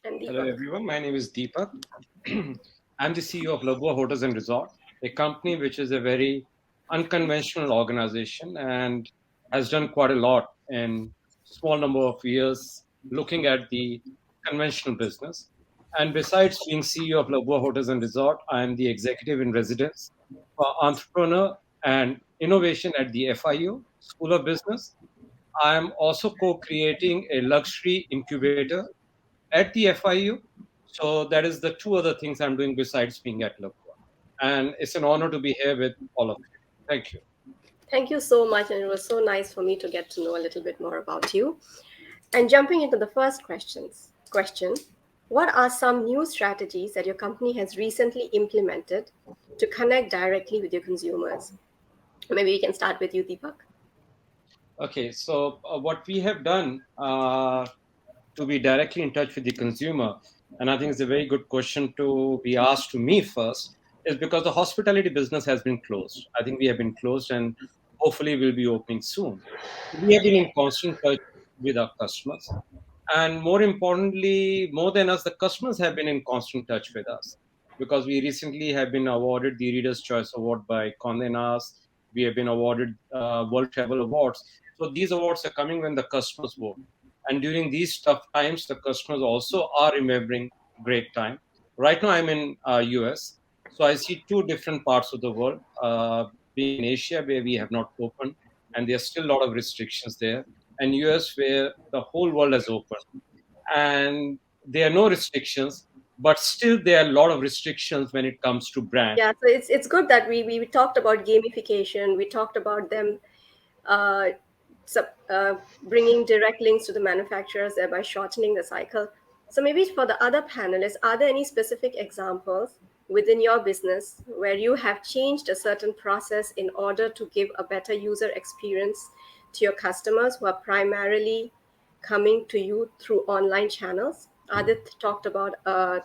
And Hello, Deepak. everyone. My name is Deepak. I'm the CEO of Labua Hotels and Resort, a company which is a very unconventional organization and has done quite a lot in small number of years looking at the conventional business. And besides being CEO of Labua Hotels and Resort, I am the executive in residence for entrepreneur and innovation at the FIU School of Business. I am also co-creating a luxury incubator at the FIU. So that is the two other things I'm doing besides being at Lakua. And it's an honor to be here with all of you. Thank you. Thank you so much, and it was so nice for me to get to know a little bit more about you. And jumping into the first question, what are some new strategies that your company has recently implemented to connect directly with your consumers? Maybe we can start with you, Deepak. Okay, so what we have done to be directly in touch with the consumer, and I think it's a very good question to be asked to me first, is because the hospitality business has been closed. I think we have been closed and hopefully will be opening soon. We have been in constant touch with our customers. And more importantly, more than us, the customers have been in constant touch with us because we recently have been awarded the Reader's Choice Award by Condé Nast. We have been awarded World Travel Awards. So these awards are coming when the customers vote. And during these tough times, the customers also are remembering great time. Right now, I'm in US, so I see two different parts of the world. Being in Asia, where we have not opened, and there's still a lot of restrictions there, and US, where the whole world has opened, and there are no restrictions, but still there are a lot of restrictions when it comes to brand. Yeah, so it's good that we talked about gamification. We talked about them uh, bringing direct links to the manufacturers, thereby shortening the cycle. So maybe for the other panelists, are there any specific examples within your business where you have changed a certain process in order to give a better user experience to your customers who are primarily coming to you through online channels? Adit talked about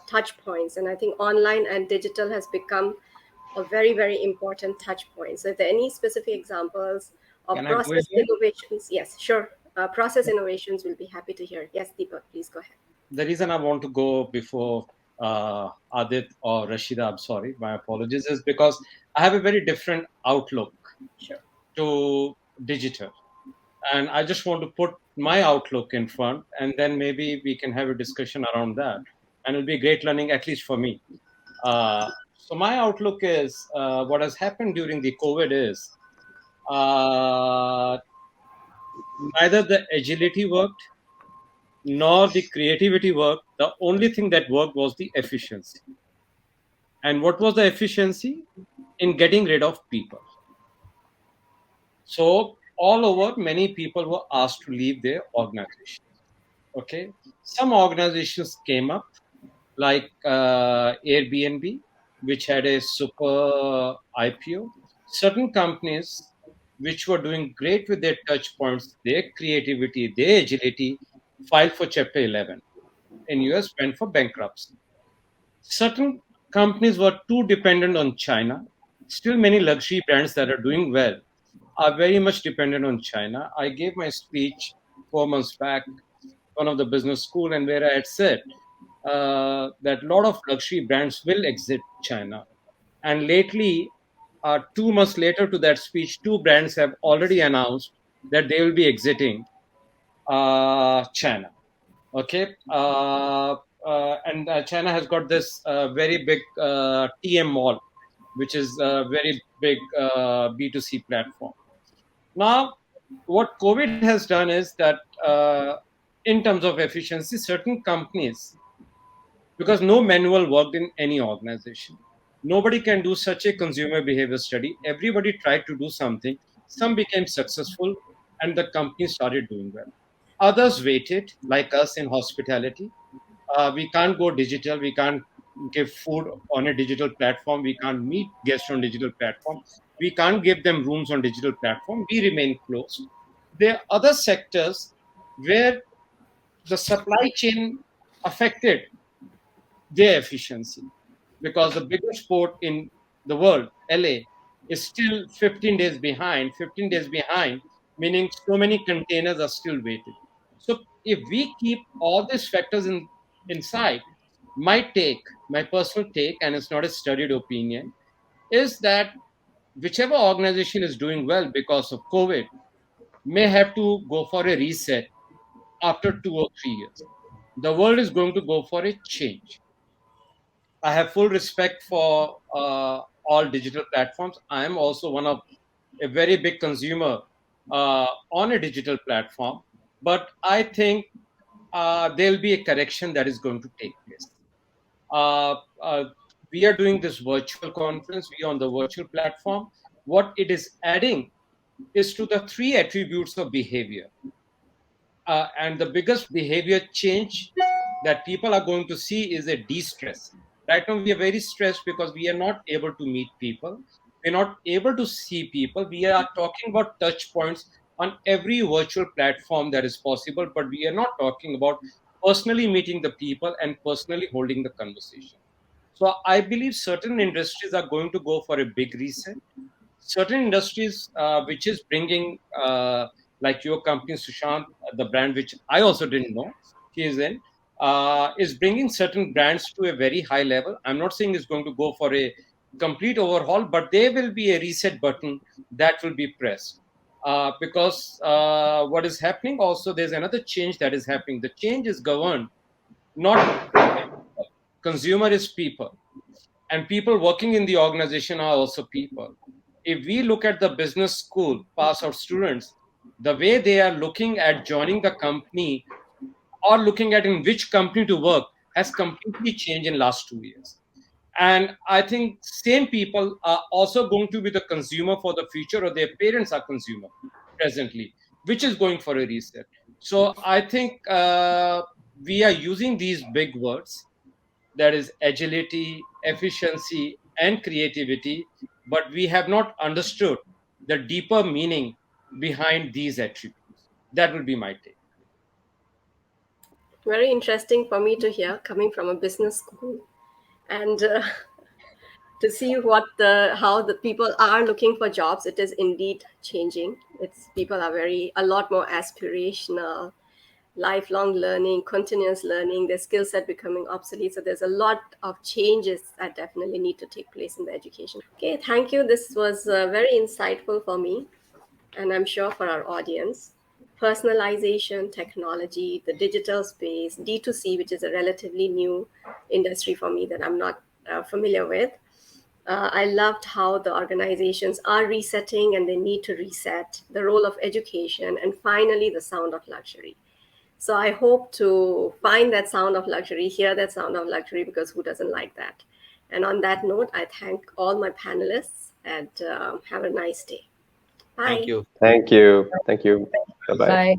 touch points, and I think online and digital has become a very, very important touch point. So, if there are any specific examples of Can I go process ahead? innovations, yes, sure. Process innovations will be happy to hear. Yes, Deepak, please go ahead. The reason I want to go before Adit or Rashida, I'm sorry, my apologies, is because I have a very different outlook Sure. to digital. And I just want to put my outlook in front, and then maybe we can have a discussion around that. And it'll be great learning, at least for me. So my outlook is what has happened during the COVID is uh, neither the agility worked nor the creativity worked. The only thing that worked was the efficiency. And what was the efficiency? In getting rid of people. So all over, many people were asked to leave their organization. Okay, some organizations came up like Airbnb, which had a super IPO. Certain companies which were doing great with their touch points, their creativity, their agility, filed for Chapter 11 in US, went for bankruptcy. Certain companies were too dependent on China. Still, many luxury brands that are doing well are very much dependent on China. I gave my speech 4 months back, one of the business school, and where I had said that a lot of luxury brands will exit China. And lately, 2 months later to that speech, two brands have already announced that they will be exiting China. Okay, and China has got this very big TM mall, which is a very big B2C platform. Now, what COVID has done is that, in terms of efficiency, certain companies, because no manual worked in any organization, nobody can do such a consumer behavior study. Everybody tried to do something. Some became successful, and the company started doing well. Others waited, like us in hospitality. We can't go digital. We can't give food on a digital platform. We can't meet guests on digital platform. We can't give them rooms on digital platform. We remain closed. There are other sectors where the supply chain affected their efficiency because the biggest port in the world, LA, is still 15 days behind. 15 days behind, meaning so many containers are still waiting. So if we keep all these factors in inside. My personal take, and it's not a studied opinion, is that whichever organization is doing well because of COVID may have to go for a reset after 2 or 3 years. The world is going to go for a change. I have full respect for all digital platforms. I am also one of a very big consumer on a digital platform, but I think there'll be a correction that is going to take place. Uh, uh, we are doing this virtual conference. We are on the virtual platform. What it is adding is to the three attributes of behavior. And the biggest behavior change that people are going to see is a de-stress. Right now, we are very stressed because we are not able to meet people. We're not able to see people. We are talking about touch points on every virtual platform that is possible, but we are not talking about personally meeting the people and personally holding the conversation. So I believe certain industries are going to go for a big reset. Certain industries which is bringing like your company Sushant, the brand which I also didn't know he is in, is bringing certain brands to a very high level. I'm not saying it's going to go for a complete overhaul, but there will be a reset button that will be pressed, because what is happening also, there's another change that is happening. The change is governed not by people. Consumer is people, and people working in the organization are also people. If we look at the business school pass out students, the way they are looking at joining the company or looking at in which company to work has completely changed in last 2 years. And I think same people are also going to be the consumer for the future, or their parents are consumer presently, which is going for a reset. So I think we are using these big words, that is agility, efficiency, and creativity, but we have not understood the deeper meaning behind these attributes. That will be my take. Very interesting for me to hear coming from a business school, and to see what the how the people are looking for jobs. It is indeed changing. It's people are very a lot more aspirational, lifelong learning, continuous learning, their skill set becoming obsolete. So there's a lot of changes that definitely need to take place in the education. Okay, thank you. This was very insightful for me, and I'm sure for our audience. Personalization, technology, the digital space, D2C, which is a relatively new industry for me that I'm not familiar with. I loved how the organizations are resetting and they need to reset, the role of education, and finally, the sound of luxury. So I hope to find that sound of luxury, hear that sound of luxury, because who doesn't like that? And on that note, I thank all my panelists and have a nice day. Thank Bye. you. Thank you. Thank you. Bye bye. Bye.